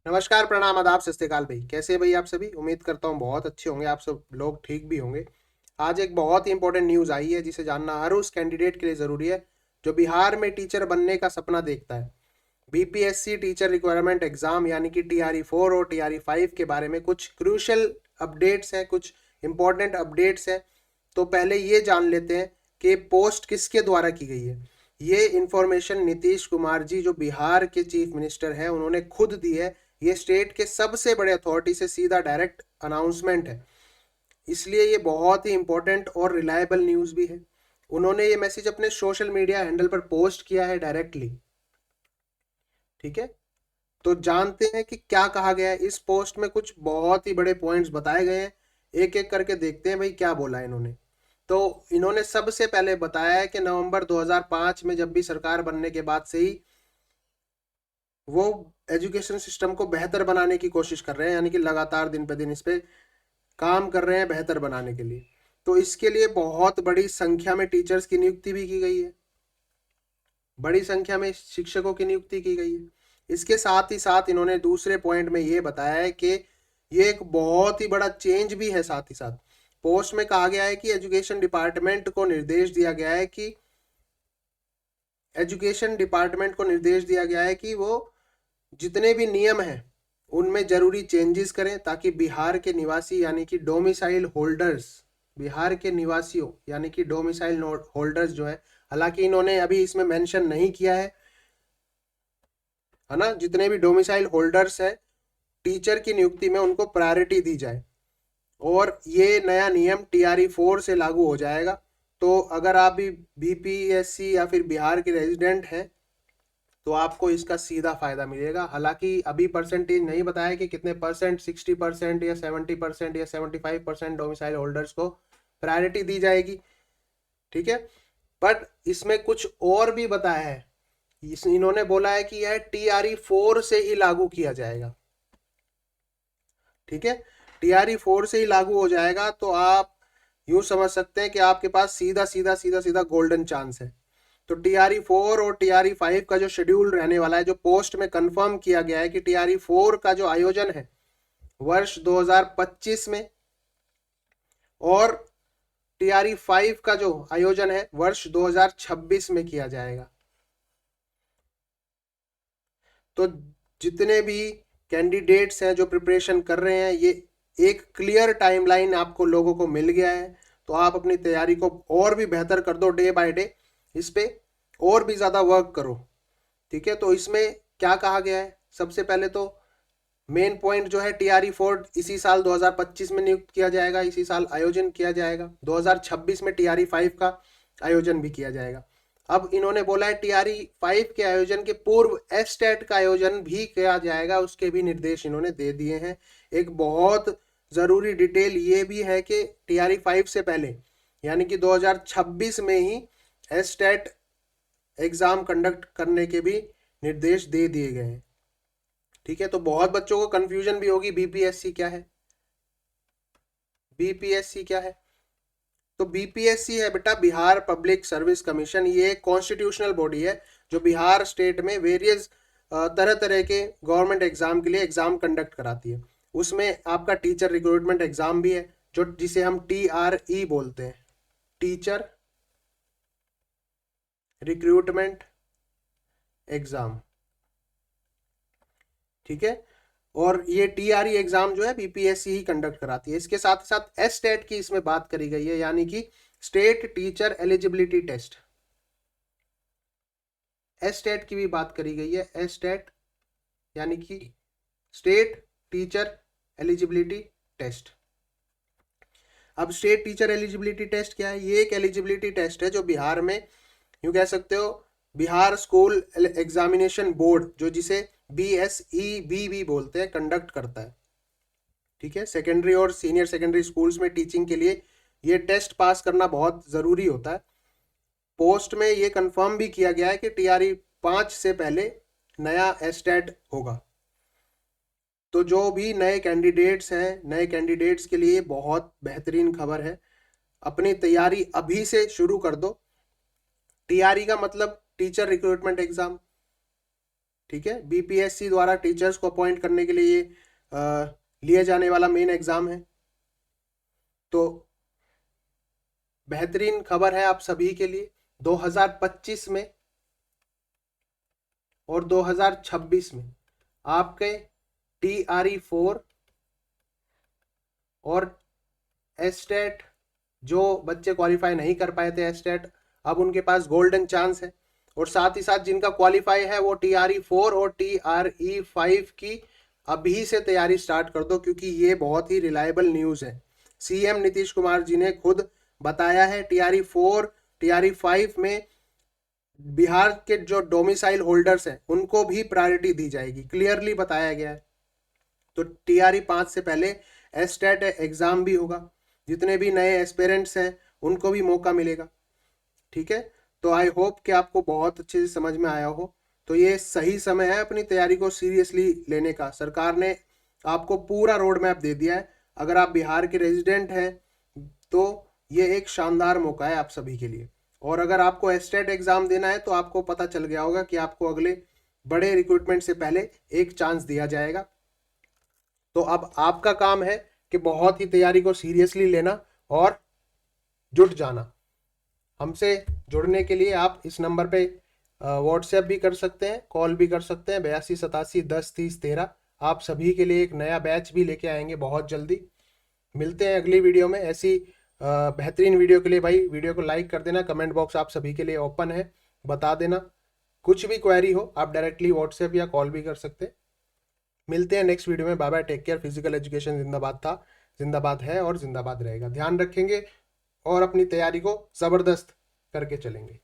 नमस्कार, प्रणाम, आदाब, सत श्री अकाल भाई। कैसे हैं भाई आप सभी? उम्मीद करता हूँ बहुत अच्छे होंगे। आप सब लोग ठीक भी होंगे। आज एक बहुत ही इंपॉर्टेंट न्यूज़ आई है जिसे जानना हर उस कैंडिडेट के लिए ज़रूरी है जो बिहार में टीचर बनने का सपना देखता है। बीपीएससी टीचर रिक्वायरमेंट एग्जाम यानी कि TRE 4 और TRE 5 के बारे में कुछ क्रूशल अपडेट्स हैं, कुछ इंपॉर्टेंट अपडेट्स हैं। तो पहले ये जान लेते हैं कि पोस्ट किसके द्वारा की गई है। ये इंफॉर्मेशन नीतीश कुमार जी जो बिहार के चीफ मिनिस्टर हैं उन्होंने खुद दी है। ये स्टेट के सबसे बड़े अथॉरिटी से सीधा डायरेक्ट अनाउंसमेंट है, इसलिए ये बहुत ही इंपॉर्टेंट और रिलायबल न्यूज़ भी है। उन्होंने ये मैसेज अपने सोशल मीडिया हैंडल पर पोस्ट किया है डायरेक्टली। ठीक है, तो जानते हैं कि क्या कहा गया है। इस पोस्ट में कुछ बहुत ही बड़े पॉइंट्स बताए गए हैं, एक एक करके देखते हैं भाई क्या बोला है इन्होंने। तो इन्होंने सबसे पहले बताया है कि नवंबर 2005 में जब भी सरकार बनने के बाद से ही वो एजुकेशन सिस्टम को बेहतर बनाने की कोशिश कर रहे हैं, यानी कि लगातार दिन पे दिन इस पे काम कर रहे हैं बेहतर बनाने के लिए। तो इसके लिए बहुत बड़ी संख्या में टीचर्स की नियुक्ति भी की गई है, बड़ी संख्या में शिक्षकों की नियुक्ति की गई है। इसके साथ ही साथ इन्होंने दूसरे पॉइंट में ये बताया है कि ये एक बहुत ही बड़ा चेंज भी है। साथ ही साथ पोस्ट में कहा गया है कि एजुकेशन डिपार्टमेंट को निर्देश दिया गया है कि वो जितने भी नियम हैं उनमें जरूरी चेंजेस करें ताकि बिहार के निवासी यानी कि डोमिसाइल होल्डर्स, बिहार के निवासियों यानी कि डोमिसाइल होल्डर्स जो है, हालांकि इन्होंने अभी इसमें मेंशन नहीं किया है ना, जितने भी डोमिसाइल होल्डर्स हैं टीचर की नियुक्ति में उनको प्रायोरिटी दी जाए। और ये नया नियम TRE 4 से लागू हो जाएगा। तो अगर आप भी बीपीएससी या फिर बिहार के रेजिडेंट हैं तो आपको इसका सीधा फायदा मिलेगा। हालांकि अभी परसेंटेज नहीं बताया कि कितने परसेंट, 60% या 70% या 75% डोमिसाइल होल्डर्स को प्रायोरिटी दी जाएगी। ठीक है, बट इसमें कुछ और भी बताया है। इन्होंने बोला है कि यह TRE 4 से ही लागू किया जाएगा। ठीक है, TRE 4 से ही लागू हो जाएगा। तो आप यूं समझ सकते हैं कि आपके पास सीधा सीधा सीधा सीधा गोल्डन चांस है। तो TRE 4 और TRE 5 का जो शेड्यूल रहने वाला है, जो पोस्ट में कंफर्म किया गया है कि TRE 4 का जो आयोजन है वर्ष 2025 में और TRE 5 का जो आयोजन है वर्ष 2026 में किया जाएगा। तो जितने भी कैंडिडेट्स हैं जो प्रिपरेशन कर रहे हैं, ये एक क्लियर टाइमलाइन आपको लोगों को मिल गया है। तो आप अपनी तैयारी को और भी बेहतर कर दो, डे बाय डे इस पे और भी ज़्यादा वर्क करो। ठीक है, तो इसमें क्या कहा गया है, सबसे पहले तो मेन पॉइंट जो है TRE 4 इसी साल 2025 में नियुक्त किया जाएगा, इसी साल आयोजन किया जाएगा। 2026 में TRE 5 का आयोजन भी किया जाएगा। अब इन्होंने बोला है TRE 5 के आयोजन के पूर्व एस्टेट का आयोजन भी किया जाएगा, उसके भी निर्देश इन्होंने दे दिए हैं। एक बहुत जरूरी डिटेल ये भी है कि TRE 5 से पहले यानी कि 2026 में ही एस्टेट एग्जाम कंडक्ट करने के भी निर्देश दे दिए गए हैं। ठीक है, तो बहुत बच्चों को कंफ्यूजन भी होगी बीपीएससी क्या है। बीपीएससी क्या है? तो बीपीएससी है बेटा बिहार पब्लिक सर्विस कमीशन। ये एक कॉन्स्टिट्यूशनल बॉडी है जो बिहार स्टेट में वेरियस तरह तरह के गवर्नमेंट एग्जाम के लिए एग्जाम कंडक्ट कराती है। उसमें आपका टीचर रिक्रूटमेंट एग्जाम भी है जो जिसे हम TRE बोलते हैं, टीचर रिक्रूटमेंट एग्जाम। ठीक है, और ये TRE एग्जाम जो है बीपीएससी ही कंडक्ट कराती है। इसके साथ साथ एस्टेट की इसमें बात करी गई है, यानी कि state teacher eligibility test. STET की भी बात करी गई है, एस्टेट यानी कि स्टेट टीचर एलिजिबिलिटी टेस्ट। अब स्टेट टीचर एलिजिबिलिटी टेस्ट क्या है? ये एक एलिजिबिलिटी टेस्ट है जो बिहार में, यूं कह सकते हो, बिहार स्कूल एग्जामिनेशन बोर्ड जो जिसे BSEB भी बोलते हैं, कंडक्ट करता है। ठीक है, सेकेंडरी और सीनियर सेकेंडरी स्कूल्स में टीचिंग के लिए ये टेस्ट पास करना बहुत ज़रूरी होता है। पोस्ट में ये कंफर्म भी किया गया है कि TRE 5 से पहले नया एस्टेट होगा। तो जो भी नए कैंडिडेट्स हैं, नए कैंडिडेट्स के लिए बहुत बेहतरीन खबर है। अपनी तैयारी अभी से शुरू कर दो। TRE का मतलब टीचर रिक्रूटमेंट एग्जाम, ठीक है, बीपीएससी द्वारा टीचर्स को अपॉइंट करने के लिए ये लिया जाने वाला मेन एग्जाम है। तो बेहतरीन खबर है आप सभी के लिए, 2025 में और 2026 में आपके TRE4 और एस्टेट जो बच्चे क्वालिफाई नहीं कर पाए थे एस्टेट, अब उनके पास गोल्डन चांस है। और साथ ही साथ जिनका क्वालिफाई है वो TRE4 और TRE5 की अभी से तैयारी स्टार्ट कर दो, क्योंकि ये बहुत ही रिलायबल न्यूज है। सीएम नीतीश कुमार जी ने खुद बताया है TRE4 TRE5 में बिहार के जो डोमिसाइल होल्डर्स हैं उनको भी प्रायोरिटी दी जाएगी, क्लियरली बताया गया है। तो TRE5 से पहले एस्टेट एग्जाम भी होगा, जितने भी नए एस्पिरेंट्स हैं उनको भी मौका मिलेगा। ठीक है, तो आई होप कि आपको बहुत अच्छे से समझ में आया हो। तो ये सही समय है अपनी तैयारी को सीरियसली लेने का। सरकार ने आपको पूरा रोड मैप दे दिया है। अगर आप बिहार के रेजिडेंट हैं तो ये एक शानदार मौका है आप सभी के लिए। और अगर आपको एस्टेट एग्जाम देना है तो आपको पता चल गया होगा कि आपको अगले बड़े रिक्रूटमेंट से पहले एक चांस दिया जाएगा। तो अब आपका काम है कि बहुत ही तैयारी को सीरियसली लेना और जुट जाना। हमसे जुड़ने के लिए आप इस नंबर पे व्हाट्सएप भी कर सकते हैं, कॉल भी कर सकते हैं, 8287103013। आप सभी के लिए एक नया बैच भी लेके आएंगे बहुत जल्दी। मिलते हैं अगली वीडियो में ऐसी बेहतरीन वीडियो के लिए। भाई वीडियो को लाइक कर देना, कमेंट बॉक्स आप सभी के लिए ओपन है, बता देना। कुछ भी क्वेरी हो आप डायरेक्टली व्हाट्सएप या कॉल भी कर सकते हैं। मिलते हैं नेक्स्ट वीडियो में। Bye bye, take care. Physical education जिंदाबाद था, जिंदाबाद है और जिंदाबाद रहेगा। ध्यान रखेंगे और अपनी तैयारी को जबरदस्त करके चलेंगे।